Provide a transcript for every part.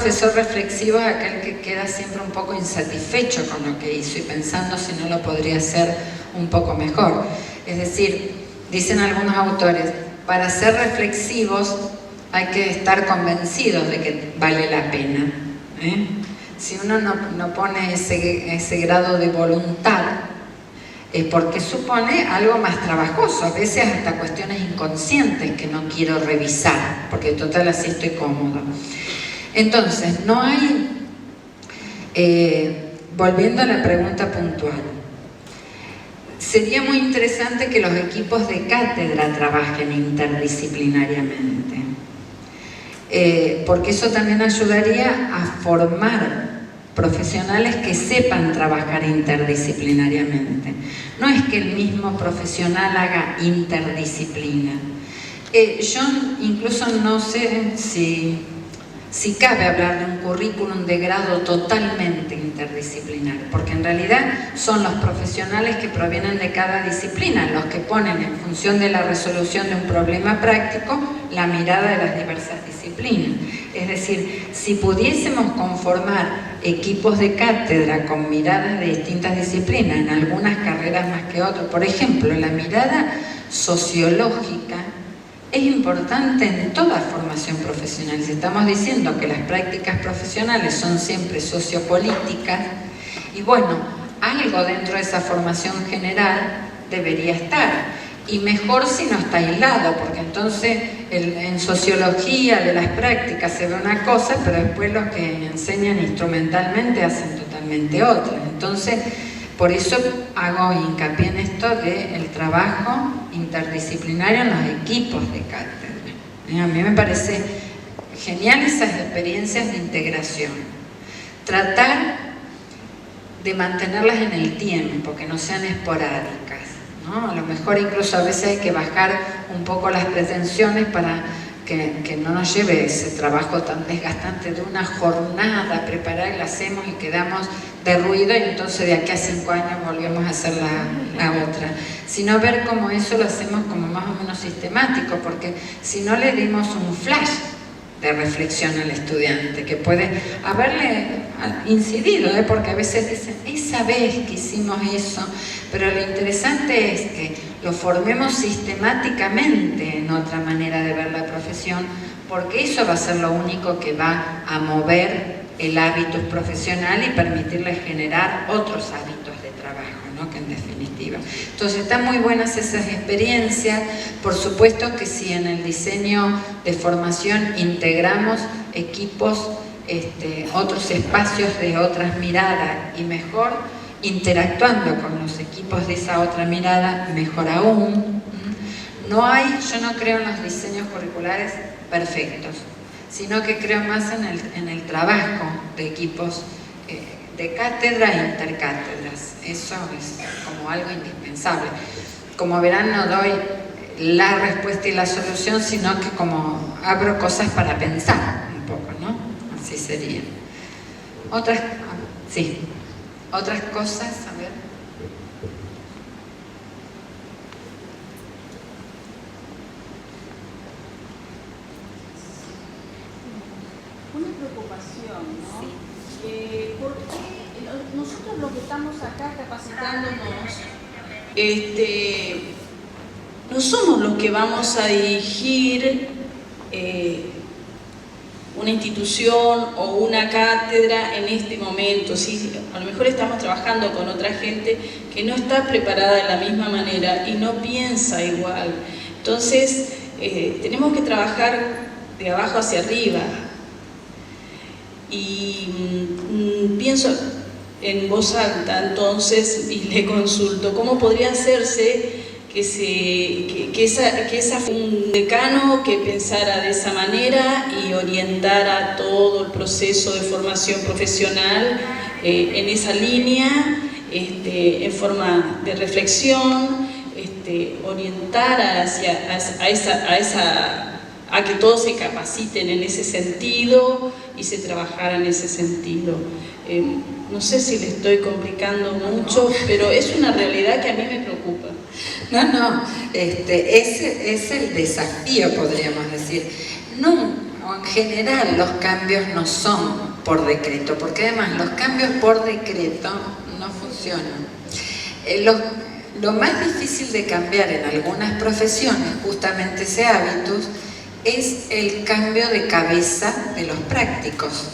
profesor reflexivo es aquel que queda siempre un poco insatisfecho con lo que hizo y pensando si no lo podría hacer un poco mejor. Es decir, dicen algunos autores, para ser reflexivos hay que estar convencidos de que vale la pena. Si uno no pone ese grado de voluntad, es porque supone algo más trabajoso, a veces hasta cuestiones inconscientes que no quiero revisar, porque total así estoy cómodo. Entonces, no hay, volviendo a la pregunta puntual, sería muy interesante que los equipos de cátedra trabajen interdisciplinariamente, porque eso también ayudaría a formar profesionales que sepan trabajar interdisciplinariamente. No es que el mismo profesional haga interdisciplina. Yo incluso no sé si cabe hablar de un currículum de grado totalmente interdisciplinar, porque en realidad son los profesionales que provienen de cada disciplina los que ponen en función de la resolución de un problema práctico la mirada de las diversas disciplinas. Es decir, si pudiésemos conformar equipos de cátedra con miradas de distintas disciplinas, en algunas carreras más que otras, por ejemplo, la mirada sociológica es importante en toda formación profesional. Si estamos diciendo que las prácticas profesionales son siempre sociopolíticas, y bueno, algo dentro de esa formación general debería estar. Y mejor si no está aislado, porque entonces en sociología de las prácticas se ve una cosa, pero después los que enseñan instrumentalmente hacen totalmente otra. Entonces, por eso hago hincapié en esto del trabajo interdisciplinario en los equipos de cátedra. A mí me parece genial esas experiencias de integración. Tratar de mantenerlas en el tiempo, que no sean esporádicas, ¿no? A lo mejor incluso a veces hay que bajar un poco las pretensiones para que no nos lleve ese trabajo tan desgastante de una jornada, preparar y la hacemos y quedamos de ruido y entonces de aquí a 5 años volvemos a hacer la otra, sino ver cómo eso lo hacemos como más o menos sistemático, porque si no le dimos un flash de reflexión al estudiante que puede haberle incidido, porque a veces dicen, esa vez que hicimos eso, pero lo interesante es que lo formemos sistemáticamente en otra manera de ver la profesión, porque eso va a ser lo único que va a mover el hábito profesional y permitirle generar otros hábitos de trabajo, ¿no? Que en definitiva. Entonces están muy buenas esas experiencias. Por supuesto que si en el diseño de formación integramos equipos, otros espacios de otras miradas y mejor interactuando con los equipos de esa otra mirada, mejor aún. Yo no creo en los diseños curriculares perfectos, sino que creo más en el trabajo de equipos de cátedra e intercátedras. Eso es como algo indispensable. Como verán, no doy la respuesta y la solución, sino que como abro cosas para pensar un poco, ¿no? Así sería. Otras cosas, a ver. Una preocupación, ¿no? Sí. Porque nosotros los que estamos acá capacitándonos, no somos los que vamos a dirigir una institución o una cátedra en este momento. ¿Sí? A lo mejor estamos trabajando con otra gente que no está preparada de la misma manera y no piensa igual. Entonces, tenemos que trabajar de abajo hacia arriba. Y pienso en voz alta, entonces, y le consulto, ¿cómo podría hacerse un decano que pensara de esa manera y orientara todo el proceso de formación profesional en esa línea, en forma de reflexión, orientar a que todos se capaciten en ese sentido y se trabajara en ese sentido? No sé si le estoy complicando mucho, pero es una realidad que a mí me preocupa. No, ese es el desafío, podríamos decir. No, o en general los cambios no son por decreto, porque además los cambios por decreto no funcionan. Lo más difícil de cambiar en algunas profesiones, justamente ese hábitus, es el cambio de cabeza de los prácticos.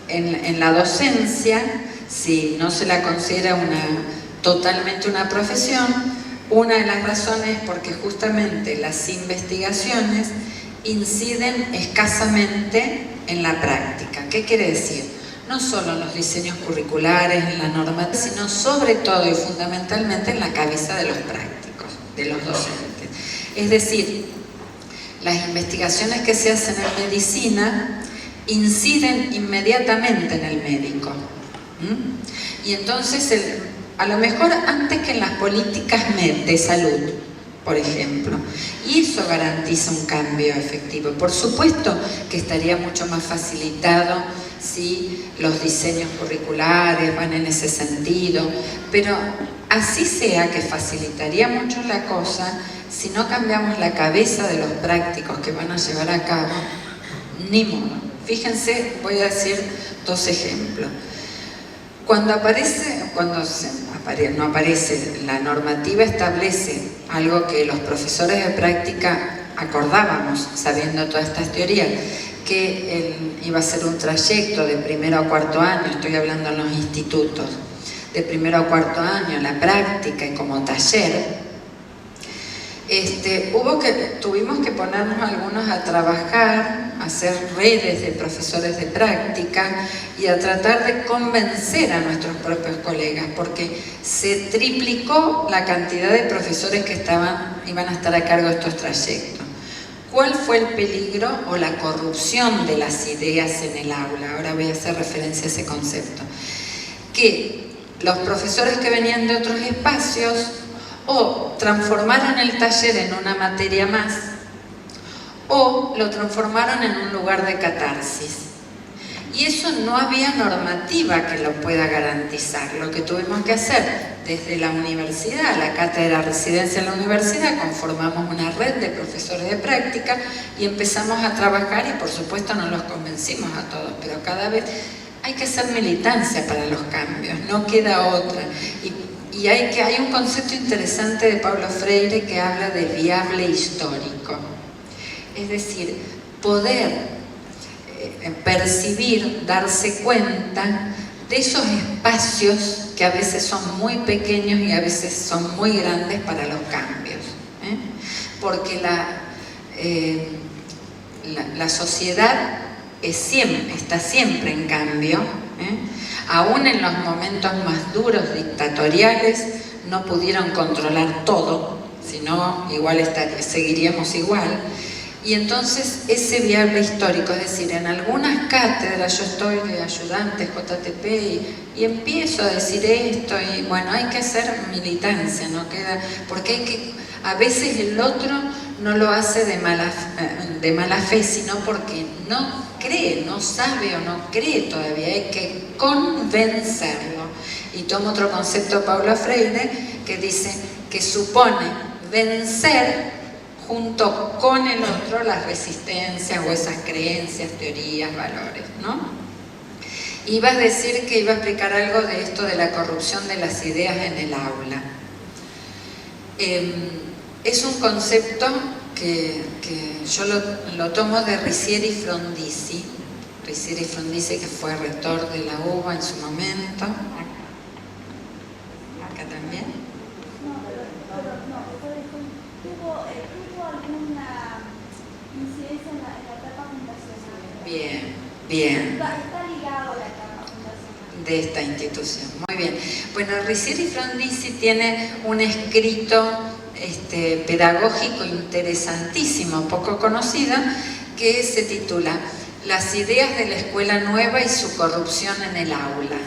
En la docencia, si no se la considera totalmente una profesión, una de las razones es porque justamente las investigaciones inciden escasamente en la práctica. ¿Qué quiere decir? No solo en los diseños curriculares, en la normativa, sino sobre todo y fundamentalmente en la cabeza de los prácticos, de los docentes. Es decir, las investigaciones que se hacen en medicina inciden inmediatamente en el médico. Y entonces, a lo mejor antes que en las políticas de salud, por ejemplo, y eso garantiza un cambio efectivo. Por supuesto que estaría mucho más facilitado si los diseños curriculares van en ese sentido, pero así sea que facilitaría mucho la cosa, si no cambiamos la cabeza de los prácticos que van a llevar a cabo, ni modo. Fíjense, voy a decir dos ejemplos. Cuando no aparece, la normativa establece algo que los profesores de práctica acordábamos, sabiendo todas estas teorías, que iba a ser un trayecto de primero a cuarto año, estoy hablando en los institutos, de primero a cuarto año, la práctica y como taller. Tuvimos que ponernos algunos a trabajar, a hacer redes de profesores de práctica y a tratar de convencer a nuestros propios colegas, porque se triplicó la cantidad de profesores que iban a estar a cargo de estos trayectos. ¿Cuál fue el peligro o la corrupción de las ideas en el aula? Ahora voy a hacer referencia a ese concepto. Que los profesores que venían de otros espacios o transformaron el taller en una materia más, o lo transformaron en un lugar de catarsis. Y eso no había normativa que lo pueda garantizar. Lo que tuvimos que hacer desde la universidad, la cátedra residencia en la universidad, conformamos una red de profesores de práctica y empezamos a trabajar, y por supuesto no los convencimos a todos, pero cada vez hay que hacer militancia para los cambios, no queda otra. Y hay un concepto interesante de Paulo Freire que habla de viable histórico. Es decir, poder percibir, darse cuenta de esos espacios que a veces son muy pequeños y a veces son muy grandes para los cambios. Porque la sociedad está siempre en cambio. Aún en los momentos más duros dictatoriales no pudieron controlar todo, sino igual seguiríamos igual. Y entonces ese viable histórico, es decir, en algunas cátedras yo estoy de ayudante JTP y empiezo a decir esto, y bueno, hay que hacer militancia, no queda, porque a veces el otro no lo hace de mala fe, sino porque no cree, no sabe o no cree todavía, hay que convencerlo. Y tomo otro concepto de Paulo Freire que dice que supone vencer junto con el otro las resistencias o esas creencias, teorías, valores, ¿no? Iba a decir que iba a explicar algo de esto de la corrupción de las ideas en el aula. Es un concepto que yo lo tomo de Ricieri Frondizi, que fue rector de la UBA en su momento. Acá también. ¿Alguna incidencia en la etapa fundacional? Bien. Está ligado a la etapa fundacional de esta institución. Muy bien. Bueno, Ricieri Frondizi tiene un escrito pedagógico interesantísimo, poco conocido, que se titula Las ideas de la escuela nueva y su corrupción en el aula.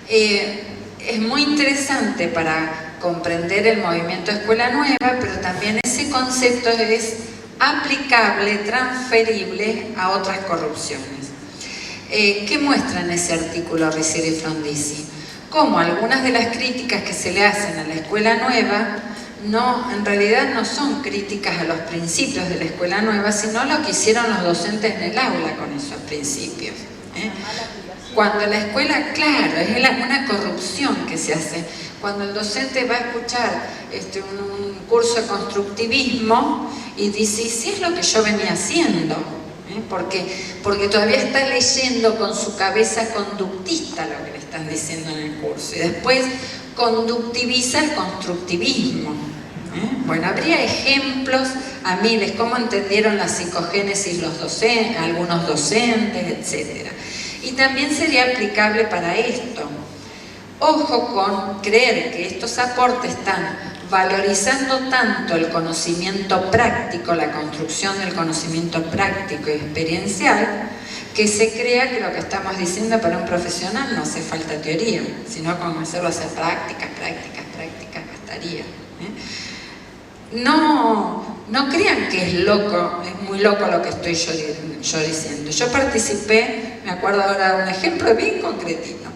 Es muy interesante para comprender el movimiento Escuela Nueva, pero también ese concepto es aplicable, transferible a otras corrupciones. ¿Qué muestra en ese artículo Ricieri Frondizi? Cómo algunas de las críticas que se le hacen a la Escuela Nueva no, en realidad no son críticas a los principios de la escuela nueva, sino lo que hicieron los docentes en el aula con esos principios. Cuando la escuela, claro, es una corrupción que se hace. Cuando el docente va a escuchar un curso de constructivismo y dice, ¿y si es lo que yo venía haciendo? Porque todavía está leyendo con su cabeza conductista lo que le están diciendo en el curso. Y después conductiviza el constructivismo. Bueno, habría ejemplos a miles, cómo entendieron la psicogénesis los docentes, algunos docentes, etc. Y también sería aplicable para esto. Ojo con creer que estos aportes están valorizando tanto el conocimiento práctico, la construcción del conocimiento práctico y experiencial, que se crea que lo que estamos diciendo para un profesional no hace falta teoría, sino con hacerlo hacer prácticas, bastaría. No crean que es loco, es muy loco lo que estoy yo diciendo. Yo participé, me acuerdo ahora de un ejemplo bien concretito.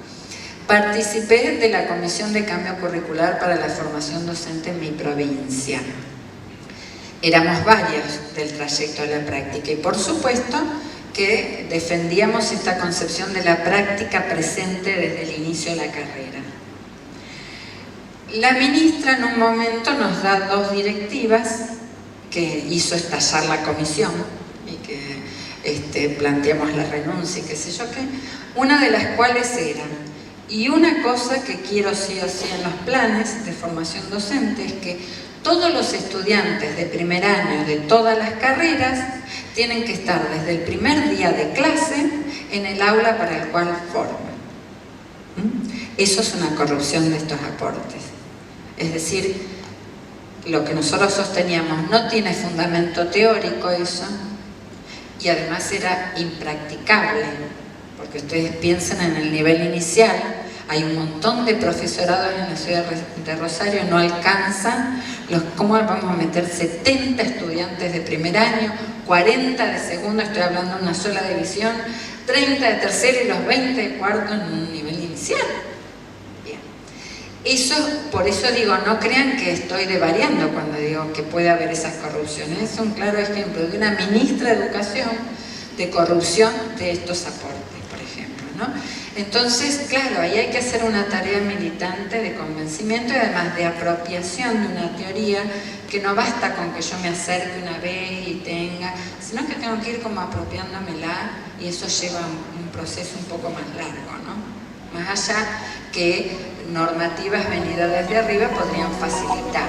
Participé de la Comisión de Cambio Curricular para la Formación Docente en mi provincia. Éramos varios del trayecto de la práctica y por supuesto que defendíamos esta concepción de la práctica presente desde el inicio de la carrera. La ministra en un momento nos da 2 directivas que hizo estallar la comisión y que planteamos la renuncia y qué sé yo qué, una de las cuales era: y una cosa que quiero sí o sí en los planes de formación docente es que todos los estudiantes de primer año de todas las carreras tienen que estar desde el primer día de clase en el aula para el cual forman. Eso es una corrupción de estos aportes. Es decir, lo que nosotros sosteníamos no tiene fundamento teórico eso, y además era impracticable. Porque ustedes piensan en el nivel inicial, hay un montón de profesorados en la ciudad de Rosario, no alcanzan, ¿cómo vamos a meter 70 estudiantes de primer año, 40 de segundo, estoy hablando de una sola división, 30 de tercero y los 20 de cuarto en un nivel inicial? Bien. Por eso digo, no crean que estoy devariando cuando digo que puede haber esas corrupciones. Es un claro ejemplo de una ministra de Educación de corrupción de estos aportes, por ejemplo, ¿no? Entonces, claro, ahí hay que hacer una tarea militante de convencimiento y además de apropiación de una teoría que no basta con que yo me acerque una vez y tenga, sino que tengo que ir como apropiándomela y eso lleva un proceso un poco más largo, ¿no? Más allá que normativas venidas desde arriba podrían facilitar.